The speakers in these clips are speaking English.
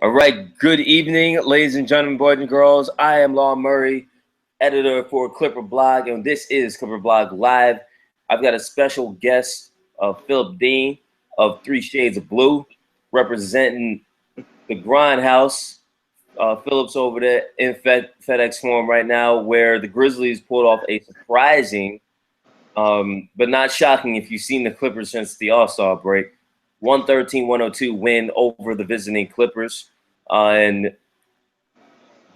All right, good evening, ladies and gentlemen, boys and girls. I am Law Murray, editor for ClipperBlog, and this is ClipperBlog Live. I've got a special guest, Phillip Dean of 3 Shades of Blue, representing the Grindhouse. Phillip's over there in FedEx Forum right now, where the Grizzlies pulled off a surprising, but not shocking if you've seen the Clippers since the All-Star break, 113-102 win over the visiting Clippers. And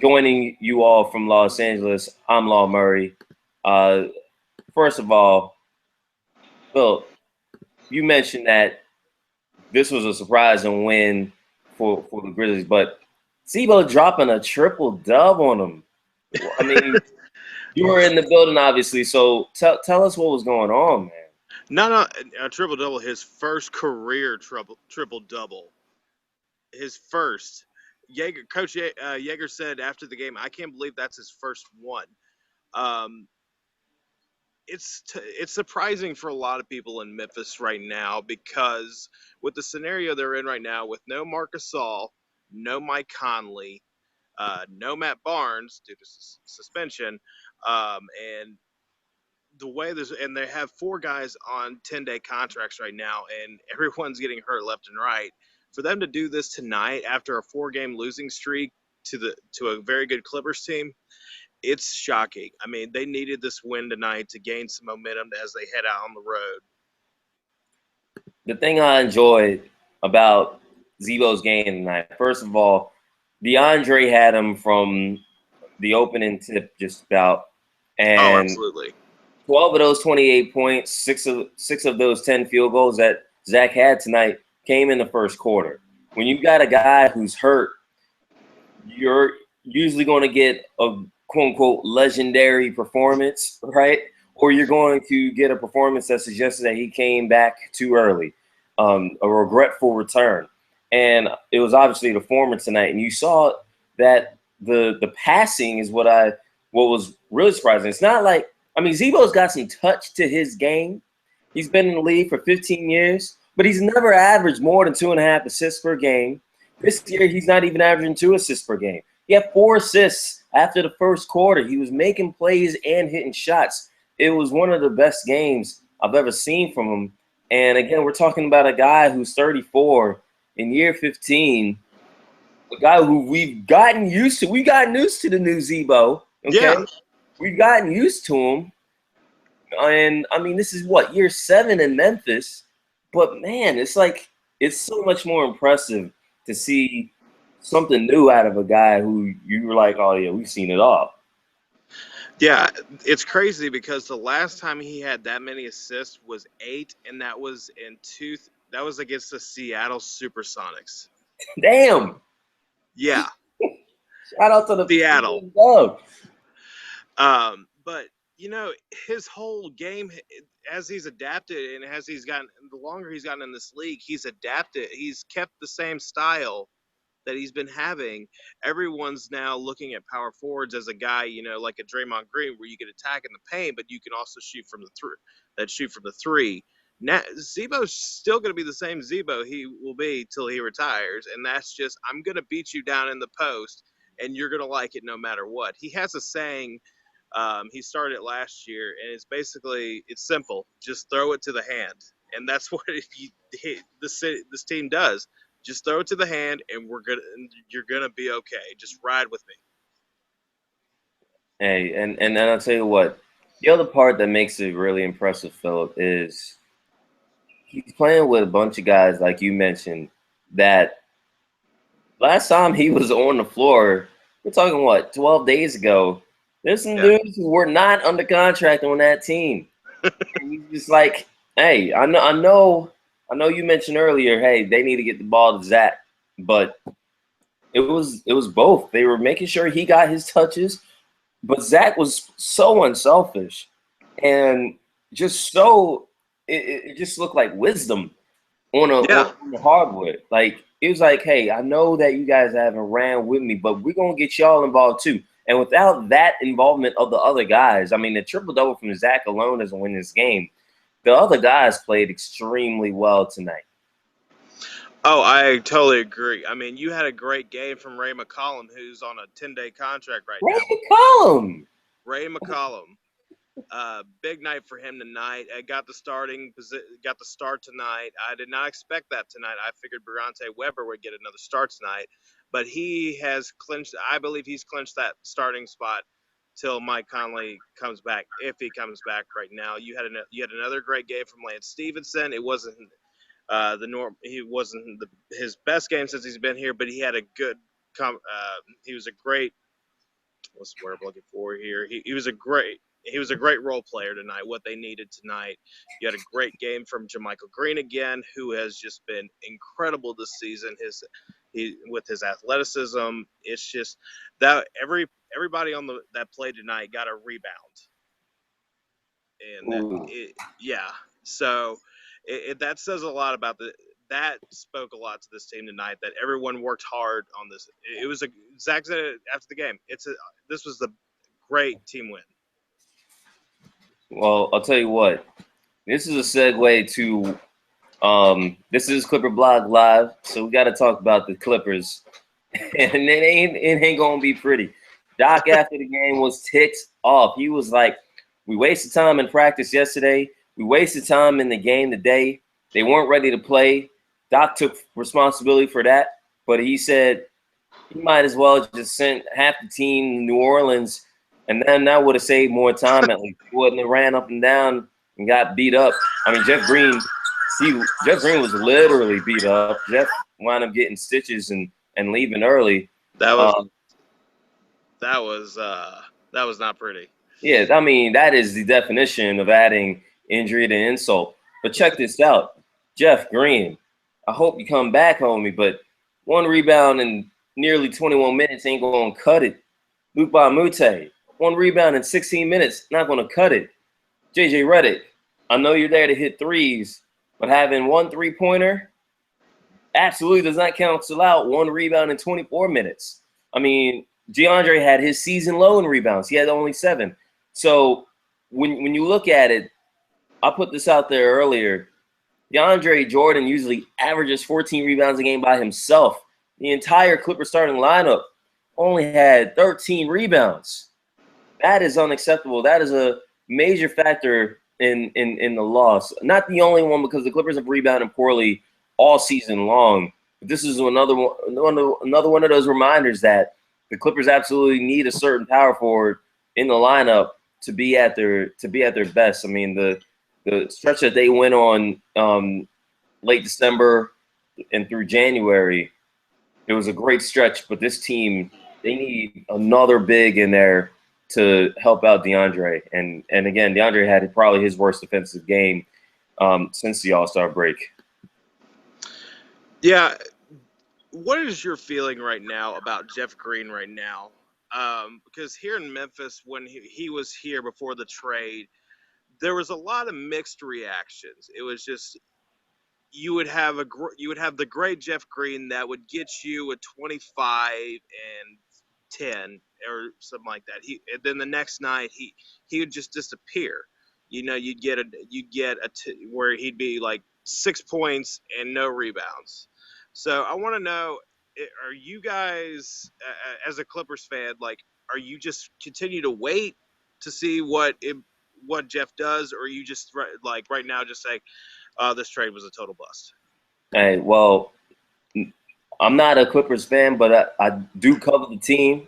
joining you all from Los Angeles, I'm Law Murray. First of all, Phil, you mentioned that this was a surprising win for the Grizzlies, but Z-Bo dropping a triple-dub on them. I mean, you were in the building, obviously, so tell us what was going on, man. No, a triple-double, his first career triple-double. His first. Coach Yeager said after the game, I can't believe that's his first one. It's surprising for a lot of people in Memphis right now because with the scenario they're in right now, with no Marc Gasol, no Mike Conley, no Matt Barnes due to suspension, and the way and they have 4 guys on 10-day contracts right now, and everyone's getting hurt left and right. For them to do this tonight after a 4-game losing streak to a very good Clippers team, it's shocking. I mean, they needed this win tonight to gain some momentum as they head out on the road. The thing I enjoyed about Z-Bo's game tonight, first of all, DeAndre had him from the opening tip just about. And absolutely. 12 of those 28 points, 6 of those 10 field goals that Zach had tonight came in the first quarter. When you got a guy who's hurt, you're usually going to get a quote-unquote legendary performance, right? Or you're going to get a performance that suggests that he came back too early, a regretful return. And it was obviously the former tonight. And you saw that the passing is what was really surprising. It's not like, I mean, Z-Bo's got some touch to his game. He's been in the league for 15 years, but he's never averaged more than 2.5 assists per game. This year, he's not even averaging 2 assists per game. He had 4 assists after the first quarter. He was making plays and hitting shots. It was one of the best games I've ever seen from him. And again, we're talking about a guy who's 34 in year 15, a guy who we've gotten used to. We've gotten used to the new Z-Bo. Okay? Yeah. We've gotten used to him. And, I mean, this is what, year 7 in Memphis. But, man, it's like it's so much more impressive to see something new out of a guy who you were like, oh, yeah, we've seen it all. Yeah, it's crazy because the last time he had that many assists was 8, and that was that was against the Seattle Supersonics. Damn. Yeah. Shout out to the Seattle. But you know, his whole game, as he's adapted and as he's gotten, the longer he's gotten in this league, he's adapted. He's kept the same style that he's been having. Everyone's now looking at power forwards as a guy, you know, like a Draymond Green, where you can attack in the paint, but you can also shoot from the three. Now, Z-Bo's still going to be the same Z-Bo he will be till he retires, and that's just, I'm going to beat you down in the post, and you're going to like it no matter what. He has a saying, he started it last year, and it's simple. Just throw it to the hand, and that's what this team does. Just throw it to the hand, and you're gonna be okay. Just ride with me. Hey, and then I'll tell you what, the other part that makes it really impressive, Phillip, is he's playing with a bunch of guys, like you mentioned, that last time he was on the floor, we're talking, what, 12 days ago, there's some dudes who were not under contract on that team. And he's just like, hey, I know you mentioned earlier, hey, they need to get the ball to Zach, but it was both. They were making sure he got his touches, but Zach was so unselfish and just so it just looked like wisdom on the hardwood. Like, it was like, hey, I know that you guys haven't ran with me, but we're gonna get y'all involved too. And without that involvement of the other guys, I mean, the triple-double from Zach alone doesn't win this game. The other guys played extremely well tonight. Oh, I totally agree. I mean, you had a great game from Ray McCollum, who's on a 10-day contract right Ray now. McCollum. Ray McCollum. Big night for him tonight. Got the start tonight. I did not expect that tonight. I figured Bronte Weber would get another start tonight, but he has clinched. I believe he's clinched that starting spot till Mike Conley comes back, if he comes back right now. You had another great game from Lance Stevenson. It wasn't he wasn't his best game since he's been here, but he had a good. He was a great. What's the word I'm looking for here? He was a great role player tonight. What they needed tonight. You had a great game from Jermichael Green again, who has just been incredible this season. With his athleticism, it's just that everybody that played tonight got a rebound, and yeah. So that says a lot about that spoke a lot to this team tonight, that everyone worked hard on this. It was Zach said it after the game. This was the great team win. Well, I'll tell you what. This is a segue to this is ClipperBlog Live, so we got to talk about the Clippers, and it ain't gonna be pretty. Doc after the game was ticked off. He was like, "We wasted time in practice yesterday. We wasted time in the game today. They weren't ready to play." Doc took responsibility for that, but he said he might as well just sent half the team to New Orleans, and then that would have saved more time. At least he wouldn't have ran up and down and got beat up. I mean, Jeff Green was literally beat up. Jeff wound up getting stitches and leaving early. That was not pretty. Yeah, I mean, that is the definition of adding injury to insult. But check this out. Jeff Green, I hope you come back, homie, but one rebound in nearly 21 minutes ain't going to cut it. Luke Bamute, one rebound in 16 minutes, not going to cut it. JJ Redick, I know you're there to hit threes, but having one three-pointer absolutely does not cancel out one rebound in 24 minutes. I mean, DeAndre had his season low in rebounds. He had only 7. So when you look at it, I put this out there earlier, DeAndre Jordan usually averages 14 rebounds a game by himself. The entire Clippers starting lineup only had 13 rebounds. That is unacceptable. That is a major factor in the loss. Not the only one, because the Clippers have rebounded poorly all season long. But this is another one of those reminders that the Clippers absolutely need a certain power forward in the lineup to be at their best. I mean, the stretch that they went on late December and through January, it was a great stretch. But this team, they need another big in there to help out DeAndre. And again, DeAndre had probably his worst defensive game since the All-Star break. Yeah. What is your feeling right now about Jeff Green right now? Because here in Memphis, when he was here before the trade, there was a lot of mixed reactions. It was just you would have the great Jeff Green that would get you a 25 and 10 or something like that. And then the next night he would just disappear. You know, you'd get where he'd be like 6 points and no rebounds. So I want to know, are you guys, as a Clippers fan, like, are you just continue to wait to see what Jeff does, or are you just like right now just saying, this trade was a total bust? Hey, well, I'm not a Clippers fan, but I do cover the team,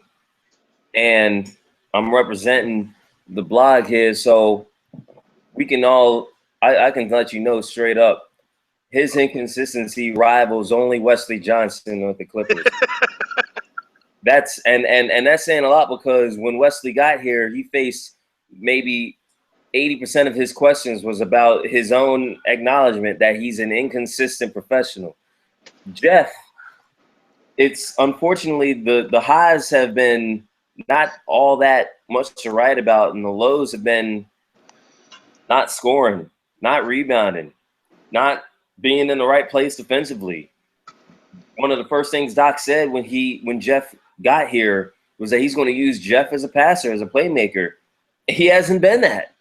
and I'm representing the blog here, so we can all I can let you know straight up, his inconsistency rivals only Wesley Johnson with the Clippers. That's that's saying a lot, because when Wesley got here, he faced maybe 80% of his questions was about his own acknowledgement that he's an inconsistent professional. Jeff, it's unfortunately the highs have been not all that much to write about, and the lows have been not scoring, not rebounding, not being in the right place defensively. One of the first things Doc said when Jeff got here was that he's going to use Jeff as a passer, as a playmaker. He hasn't been that.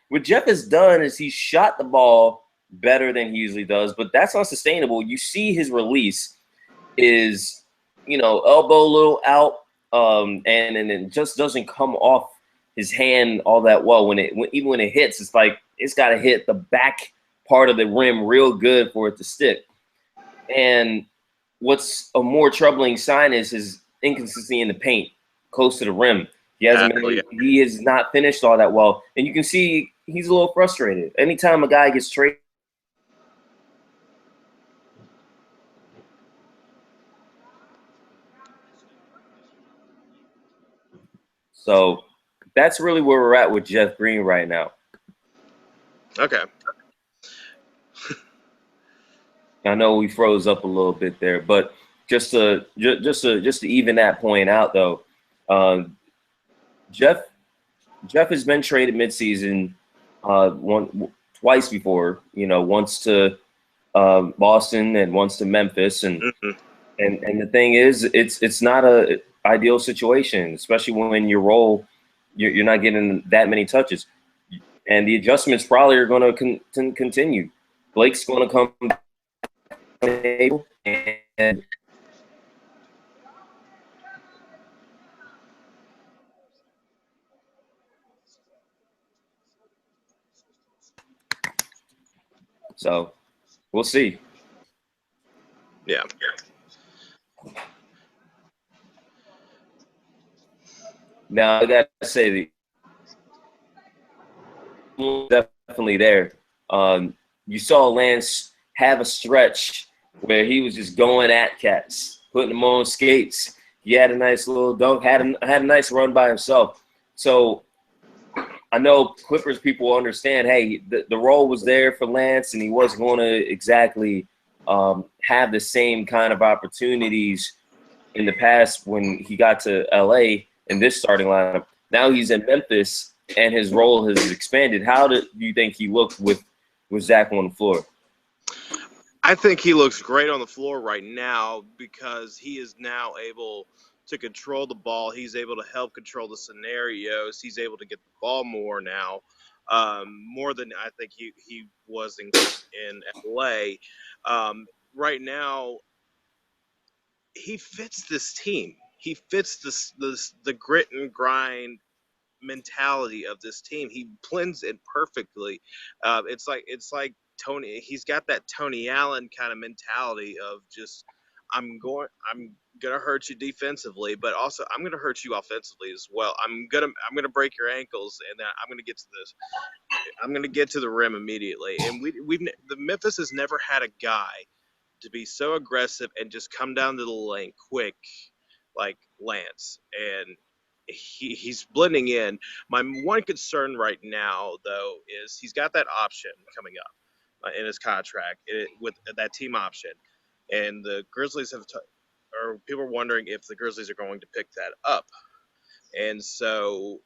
What Jeff has done is he shot the ball better than he usually does, but that's unsustainable. You see his release is, elbow a little out, and it just doesn't come off his hand all that well. Even when it hits, it's like it's got to hit the back part of the rim real good for it to stick. And what's a more troubling sign is his inconsistency in the paint, close to the rim. He has not finished all that well, and you can see he's a little frustrated. Anytime a guy gets traded, so that's really where we're at with Jeff Green right now. Okay. I know we froze up a little bit there, but just to even that point out, though, Jeff has been traded midseason twice before. Once to Boston and once to Memphis, and the thing is, it's not a ideal situation, especially when your role you're not getting that many touches, and the adjustments probably are going to continue. Blake's going to come and so we'll see. Yeah. Now I got to say definitely there. You saw Lance have a stretch where he was just going at cats, putting them on skates. He had a nice little dunk, had a nice run by himself. So I know Clippers people understand, hey, the role was there for Lance, and he wasn't going to exactly have the same kind of opportunities in the past when he got to LA in this starting lineup. Now he's in Memphis, and his role has expanded. How do you think he looked with Zach on the floor? I think he looks great on the floor right now because he is now able to control the ball. He's able to help control the scenarios. He's able to get the ball more now, more than I think he was in LA. Right now, he fits this team. He fits the grit and grind mentality of this team. He blends it perfectly. It's like Tony. He's got that Tony Allen kind of mentality of just I'm gonna hurt you defensively, but also I'm gonna hurt you offensively as well. I'm gonna break your ankles, and then I'm gonna get to this. I'm gonna get to the rim immediately. And the Memphis has never had a guy to be so aggressive and just come down to the lane quick like Lance, and he's blending in. My one concern right now, though, is he's got that option coming up in his contract with that team option, and the Grizzlies or people are wondering if the Grizzlies are going to pick that up, and so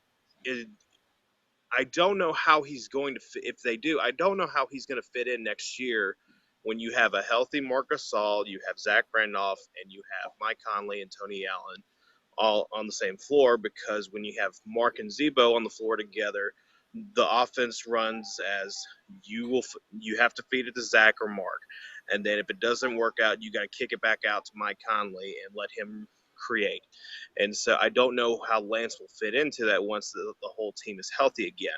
I don't know how he's going to fit. If they do, I don't know how he's going to fit in next year when you have a healthy Marc Gasol, you have Zach Randolph, and you have Mike Conley and Tony Allen all on the same floor, because when you have Mark and Zebo on the floor together, the offense runs as you have to feed it to Zach or Mark, and then if it doesn't work out, you got to kick it back out to Mike Conley and let him create. And so I don't know how Lance will fit into that once the whole team is healthy again.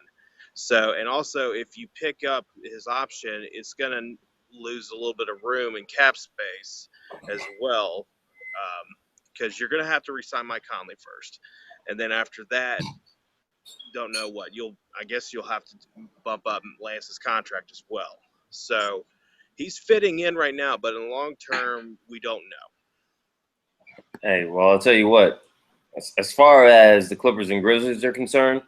So, and also if you pick up his option, it's going to lose a little bit of room and cap space as well, because you're going to have to re-sign Mike Conley first, and then after that, don't know what I guess you'll have to bump up Lance's contract as well. So he's fitting in right now, but in the long term, we don't know. Hey, well, I'll tell you what. As far as the Clippers and Grizzlies are concerned,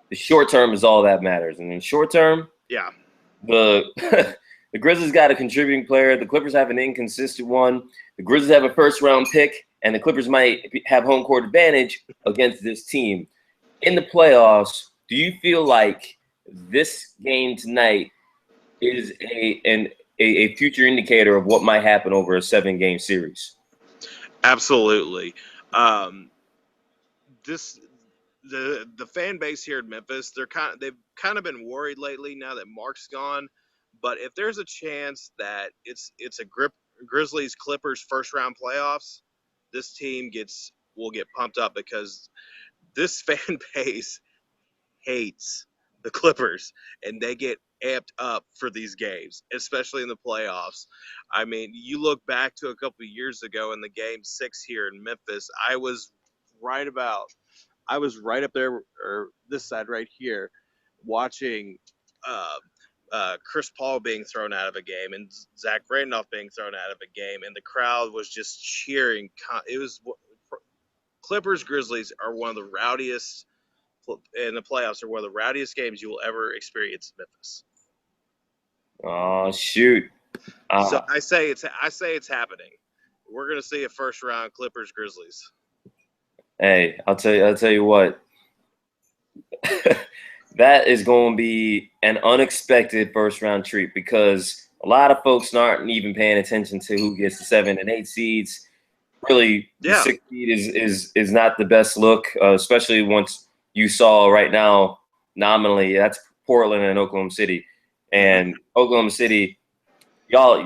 the short term is all that matters, and in short term, yeah, the the Grizzlies got a contributing player. The Clippers have an inconsistent one. The Grizzlies have a first-round pick, and the Clippers might have home court advantage against this team. In the playoffs, do you feel like this game tonight is a future indicator of what might happen over a 7-game series? Absolutely. The fan base here in Memphis, they've kind of been worried lately now that Mark's gone, But if there's a chance that it's a Grizzlies Clippers first round playoffs, this team will get pumped up because this fan base hates the Clippers, and they get amped up for these games, especially in the playoffs. I mean, you look back to a couple of years ago in the game 6 here in Memphis. I was right up there, or this side right here, watching Chris Paul being thrown out of a game and Zach Randolph being thrown out of a game, and the crowd was just cheering. It was Clippers Grizzlies are one of the rowdiest in the playoffs, are one of the rowdiest games you will ever experience in Memphis. Oh shoot! So I say it's happening. We're gonna see a first round Clippers Grizzlies. Hey, I'll tell you what. That is going to be an unexpected first round treat because a lot of folks aren't even paying attention to who gets the 7 and 8 seeds. Really, the 6 seed is not the best look, especially once you saw right now nominally that's Portland and Oklahoma City, and Oklahoma City, y'all.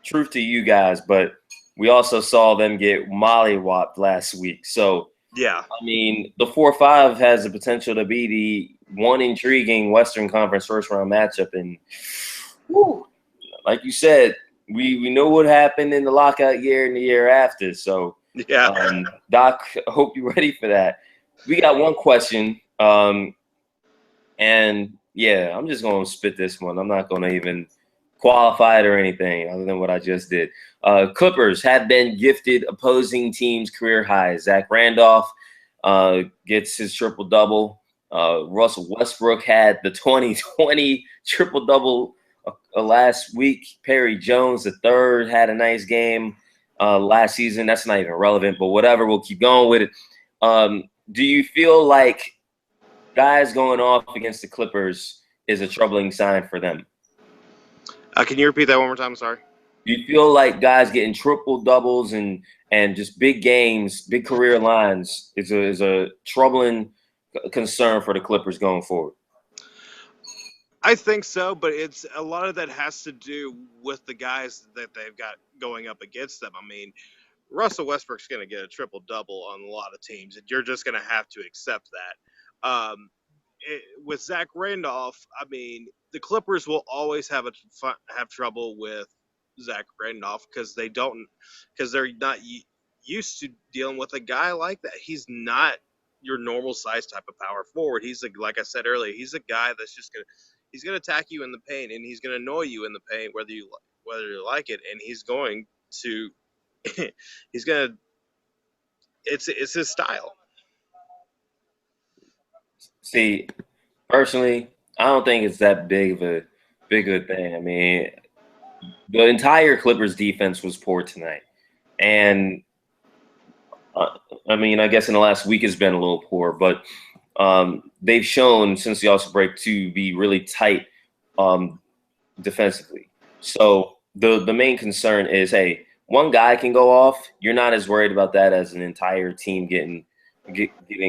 Truth to you guys, but we also saw them get mollywopped last week. So yeah, I mean, the 4-5 has the potential to be the one intriguing Western Conference first round matchup, and whew, like you said, we know what happened in the lockout year and the year after. So yeah, Doc, I hope you're ready for that. We got one question, and yeah, I'm just gonna spit this one. I'm not gonna even qualify it or anything other than what I just did. Clippers have been gifted opposing teams' career highs. Zach Randolph gets his triple-double. Russell Westbrook had the 2020 triple-double last week. Perry Jones, the third, had a nice game last season. That's not even relevant, but whatever. We'll keep going with it. Do you feel like guys going off against the Clippers is a troubling sign for them? Can you repeat that one more time? Sorry. Do you feel like guys getting triple doubles and just big games, big career lines is a troubling concern for the Clippers going forward? I think so, but it's a lot of that has to do with the guys that they've got going up against them. I mean, Russell Westbrook's going to get a triple double on a lot of teams, and you're just going to have to accept that. With Zach Randolph, I mean, the Clippers will always have trouble with Zach Randolph because they're not used to dealing with a guy like that. He's not your normal size type of power forward. Like I said earlier, he's a guy that's he's gonna attack you in the paint, and he's gonna annoy you in the paint whether you like it, and he's going to it's his style. See, personally, I don't think it's that big of a thing. I mean, the entire Clippers defense was poor tonight, and I mean, I guess in the last week has been a little poor, but they've shown since the All-Star break to be really tight defensively. So the main concern is, hey, one guy can go off. You're not as worried about that as an entire team getting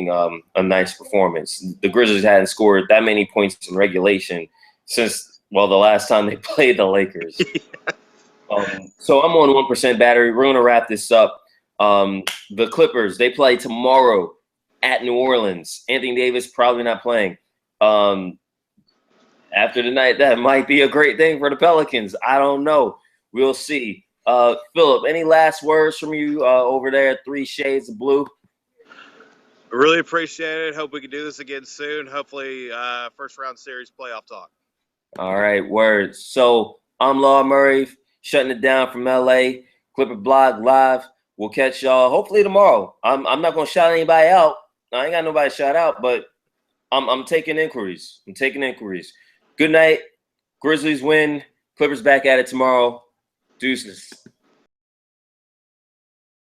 a nice performance. The Grizzlies hadn't scored that many points in regulation since, well, the last time they played the Lakers. So I'm on 1% battery. We're going to wrap this up. The Clippers, they play tomorrow at New Orleans. Anthony Davis probably not playing. After tonight, that might be a great thing for the Pelicans. I don't know. We'll see. Phillip, any last words from you over there at 3 Shades of Blue? Really appreciate it. Hope we can do this again soon. Hopefully, first round series playoff talk. All right, words. So I'm Law Murray, shutting it down from LA. ClipperBlog Live. We'll catch y'all hopefully tomorrow. I'm not gonna shout anybody out. I ain't got nobody to shout out, but I'm taking inquiries. Good night. Grizzlies win. Clippers back at it tomorrow. Deuces.